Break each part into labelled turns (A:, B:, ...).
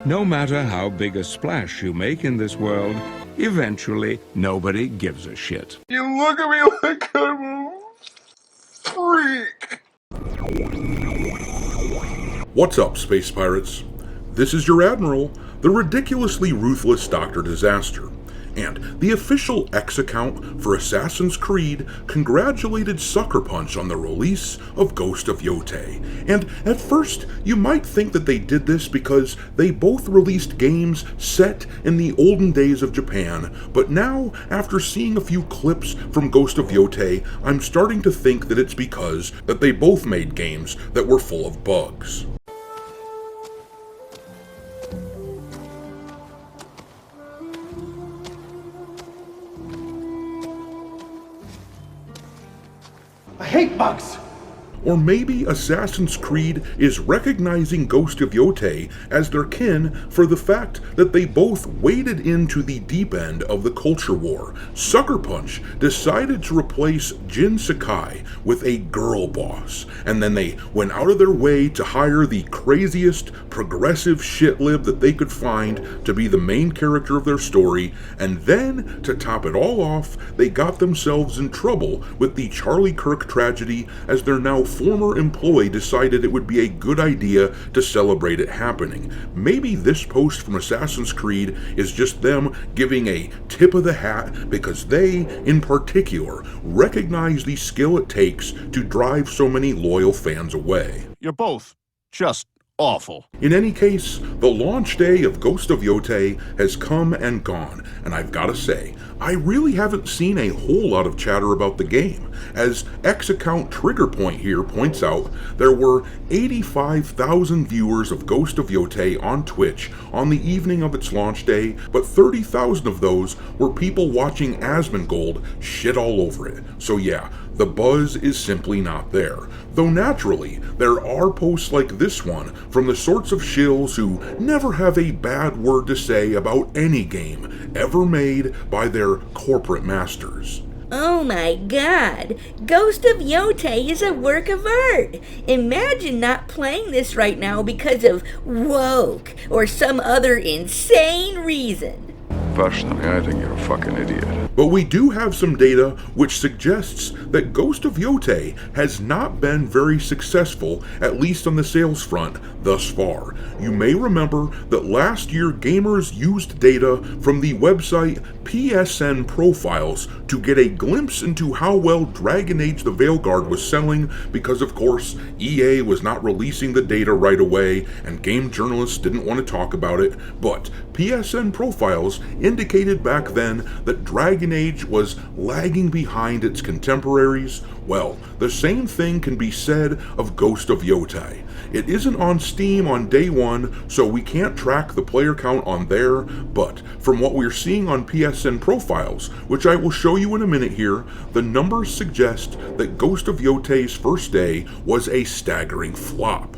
A: No matter how big a splash you make in this world, eventually nobody gives a shit.
B: You look at me like I'm a freak.
C: What's up, space pirates? This is your Admiral, the ridiculously ruthless Dr. Disaster, and the official X account for Assassin's Creed congratulated Sucker Punch on the release of Ghost of Yotei. And at first, you might think that they did this because they both released games set in the olden days of Japan, but now, after seeing a few clips from Ghost of Yotei, I'm starting to think that it's because that they both made games that were full of bugs.
D: I hate bugs!
C: Or maybe Assassin's Creed is recognizing Ghost of Yotei as their kin for the fact that they both waded into the deep end of the culture war. Sucker Punch decided to replace Jin Sakai with a girl boss, and then they went out of their way to hire the craziest progressive shitlib that they could find to be the main character of their story, and then, to top it all off, they got themselves in trouble with the Charlie Kirk tragedy as their now former employee decided it would be a good idea to celebrate it happening. Maybe this post from Assassin's Creed is just them giving a tip of the hat because they, in particular, recognize the skill it takes to drive so many loyal fans away.
E: You're both just awful.
C: In any case, the launch day of Ghost of Yotei has come and gone, and I've gotta say, I really haven't seen a whole lot of chatter about the game. As X account Trigger Point here points out, there were 85,000 viewers of Ghost of Yotei on Twitch on the evening of its launch day, but 30,000 of those were people watching Asmongold shit all over it. So yeah, the buzz is simply not there. Though naturally, there are posts like this one from the sorts of shills who never have a bad word to say about any game ever made by their corporate masters.
F: Oh my god, Ghost of Yotei is a work of art. Imagine not playing this right now because of woke or some other insane reason.
B: Personally, I think you're a fucking idiot.
C: But we do have some data which suggests that Ghost of Yotei has not been very successful, at least on the sales front, thus far. You may remember that last year gamers used data from the website PSN Profiles to get a glimpse into how well Dragon Age the Veilguard was selling because, of course, EA was not releasing the data right away and game journalists didn't want to talk about it, but PSN Profiles indicated back then that Dragon Age was lagging behind its contemporaries. Well, the same thing can be said of Ghost of Yotei. It isn't on Steam on day one, so we can't track the player count on there, but from what we're seeing on PSN Profiles, which I will show you in a minute here, the numbers suggest that Ghost of Yotei's first day was a staggering flop.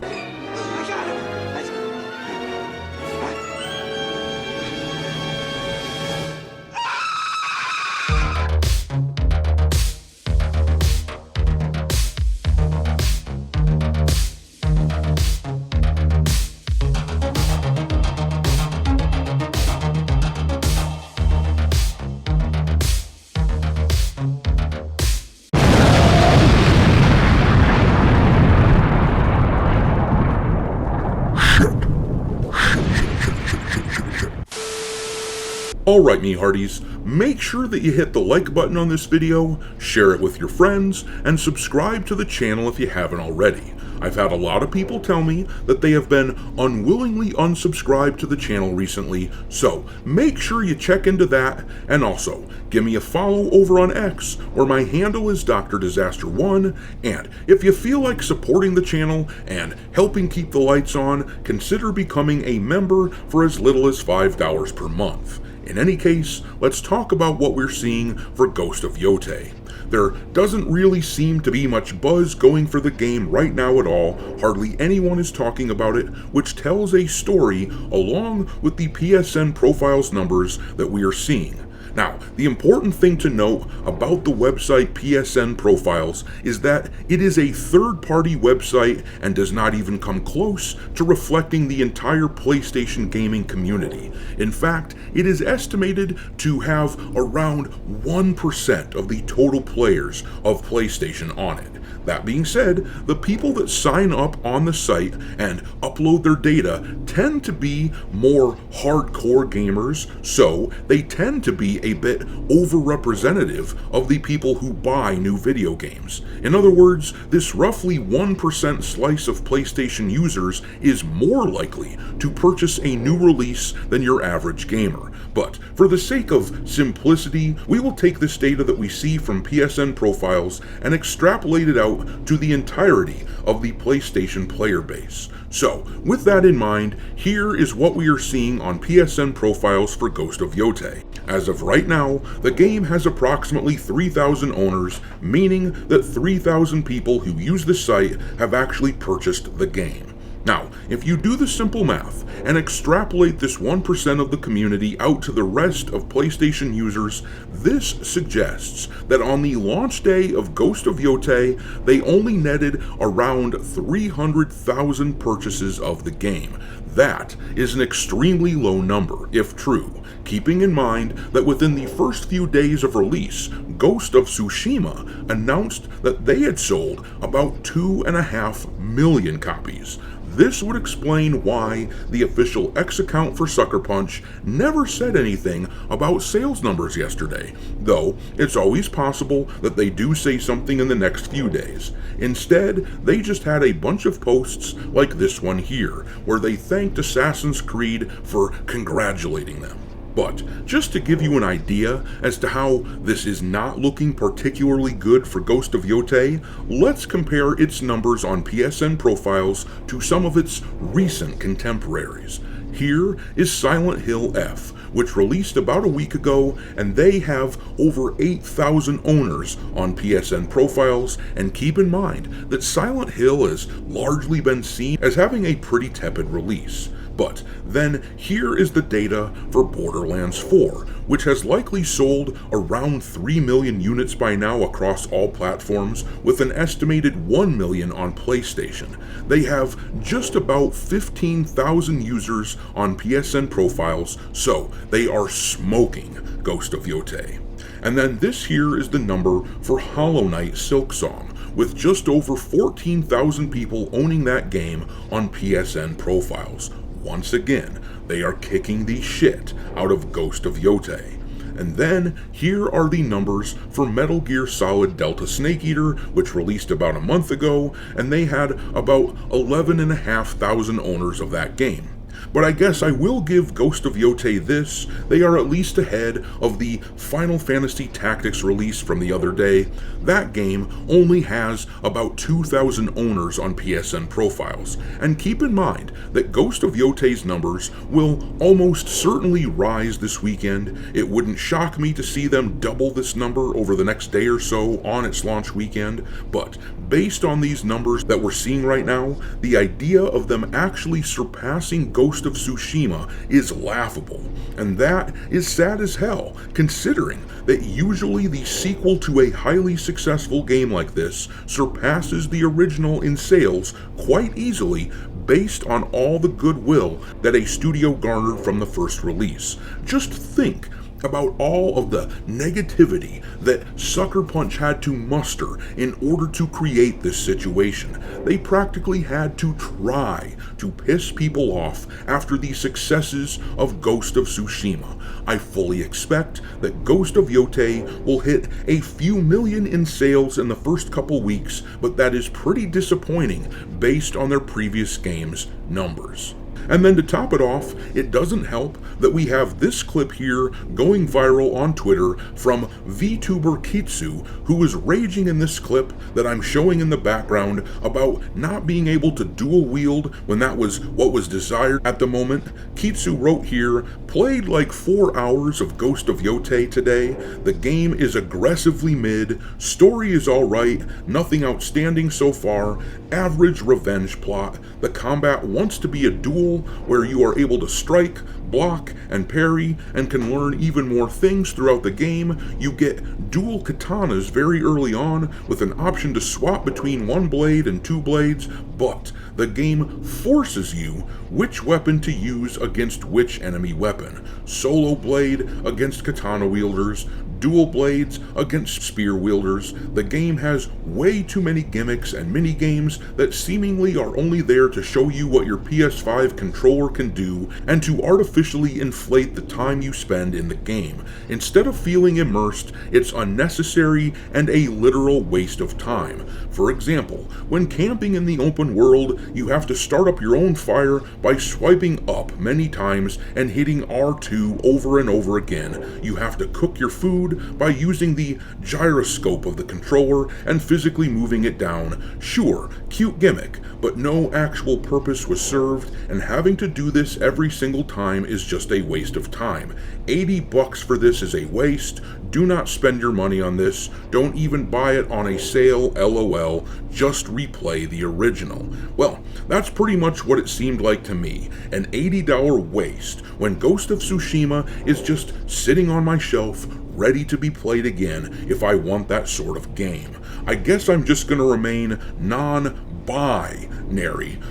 C: Alright, me hearties, make sure that you hit the like button on this video, share it with your friends, and subscribe to the channel if you haven't already. I've had a lot of people tell me that they have been unwillingly unsubscribed to the channel recently, so make sure you check into that, and also give me a follow over on X, where my handle is Dr. Disaster1, and if you feel like supporting the channel and helping keep the lights on, consider becoming a member for as little as $5 per month. In any case, let's talk about what we're seeing for Ghost of Yotei. There doesn't really seem to be much buzz going for the game right now at all, hardly anyone is talking about it, which tells a story along with the PSN Profiles numbers that we are seeing. Now, the important thing to note about the website PSN Profiles is that it is a third-party website and does not even come close to reflecting the entire PlayStation gaming community. In fact, it is estimated to have around 1% of the total players of PlayStation on it. That being said, the people that sign up on the site and upload their data tend to be more hardcore gamers, so they tend to be a bit overrepresentative of the people who buy new video games. In other words, this roughly 1% slice of PlayStation users is more likely to purchase a new release than your average gamer. But for the sake of simplicity, we will take this data that we see from PSN Profiles and extrapolate it out to the entirety of the PlayStation player base. So, with that in mind, here is what we are seeing on PSN Profiles for Ghost of Yotei. As of right now, the game has approximately 3,000 owners, meaning that 3,000 people who use the site have actually purchased the game. Now, if you do the simple math and extrapolate this 1% of the community out to the rest of PlayStation users, this suggests that on the launch day of Ghost of Yotei, they only netted around 300,000 purchases of the game. That is an extremely low number, if true, keeping in mind that within the first few days of release, Ghost of Tsushima announced that they had sold about 2.5 million copies. This would explain why the official X account for Sucker Punch never said anything about sales numbers yesterday, though it's always possible that they do say something in the next few days. Instead, they just had a bunch of posts like this one here, where they thanked Assassin's Creed for congratulating them. But just to give you an idea as to how this is not looking particularly good for Ghost of Yotei, let's compare its numbers on PSN Profiles to some of its recent contemporaries. Here is Silent Hill F, which released about a week ago, and they have over 8,000 owners on PSN Profiles, and keep in mind that Silent Hill has largely been seen as having a pretty tepid release. But then here is the data for Borderlands 4, which has likely sold around 3 million units by now across all platforms, with an estimated 1 million on PlayStation. They have just about 15,000 users on PSN Profiles, so they are smoking Ghost of Yotei. And then this here is the number for Hollow Knight Silksong, with just over 14,000 people owning that game on PSN Profiles. Once again, they are kicking the shit out of Ghost of Yotei. And then, here are the numbers for Metal Gear Solid Delta Snake Eater, which released about a month ago, and they had about 11,500 owners of that game. But I guess I will give Ghost of Yotei this: they are at least ahead of the Final Fantasy Tactics release from the other day. That game only has about 2,000 owners on PSN Profiles, and keep in mind that Ghost of Yotei's numbers will almost certainly rise this weekend. It wouldn't shock me to see them double this number over the next day or so on its launch weekend, but based on these numbers that we're seeing right now, the idea of them actually surpassing Ghost of Tsushima is laughable, and that is sad as hell, considering that usually the sequel to a highly successful game like this surpasses the original in sales quite easily based on all the goodwill that a studio garnered from the first release. Just think about all of the negativity that Sucker Punch had to muster in order to create this situation. They practically had to try to piss people off after the successes of Ghost of Tsushima. I fully expect that Ghost of Yotei will hit a few million in sales in the first couple weeks, but that is pretty disappointing based on their previous game's numbers. And then to top it off, it doesn't help that we have this clip here going viral on Twitter from VTuber Kitsu, who is raging in this clip that I'm showing in the background about not being able to dual wield when that was what was desired at the moment. Kitsu wrote here, "Played like 4 hours of Ghost of Yotei today. The game is aggressively mid, story is alright, nothing outstanding so far, average revenge plot, the combat wants to be a dual duel, where you are able to strike, block, and parry, and can learn even more things throughout the game. You get dual katanas very early on, with an option to swap between one blade and two blades, but the game forces you which weapon to use against which enemy weapon. Solo blade against katana wielders, dual blades against spear wielders. The game has way too many gimmicks and mini games that seemingly are only there to show you what your PS5 controller can do and to artificially inflate the time you spend in the game. Instead of feeling immersed, it's unnecessary and a literal waste of time. For example, when camping in the open world, you have to start up your own fire by swiping up many times and hitting R2 over and over again. You have to cook your food by using the gyroscope of the controller and physically moving it down. Sure, cute gimmick, but no actual purpose was served, and having to do this every single time is just a waste of time. $80 for this is a waste. Do not spend your money on this. Don't even buy it on a sale, LOL. Just replay the original. Well, that's pretty much what it seemed like to me. An $80 waste when Ghost of Tsushima is just sitting on my shelf, ready to be played again if I want that sort of game. I guess I'm just gonna remain non-binary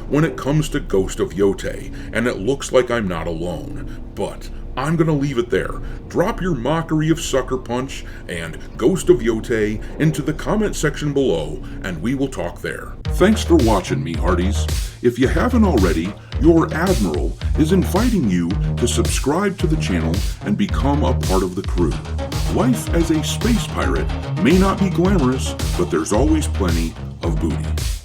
C: when it comes to Ghost of Yotei, and it looks like I'm not alone. But I'm gonna leave it there. Drop your mockery of Sucker Punch and Ghost of Yotei into the comment section below, and we will talk there. Thanks for watching, me hearties. If you haven't already, your Admiral is inviting you to subscribe to the channel and become a part of the crew. Life as a space pirate may not be glamorous, but there's always plenty of booty.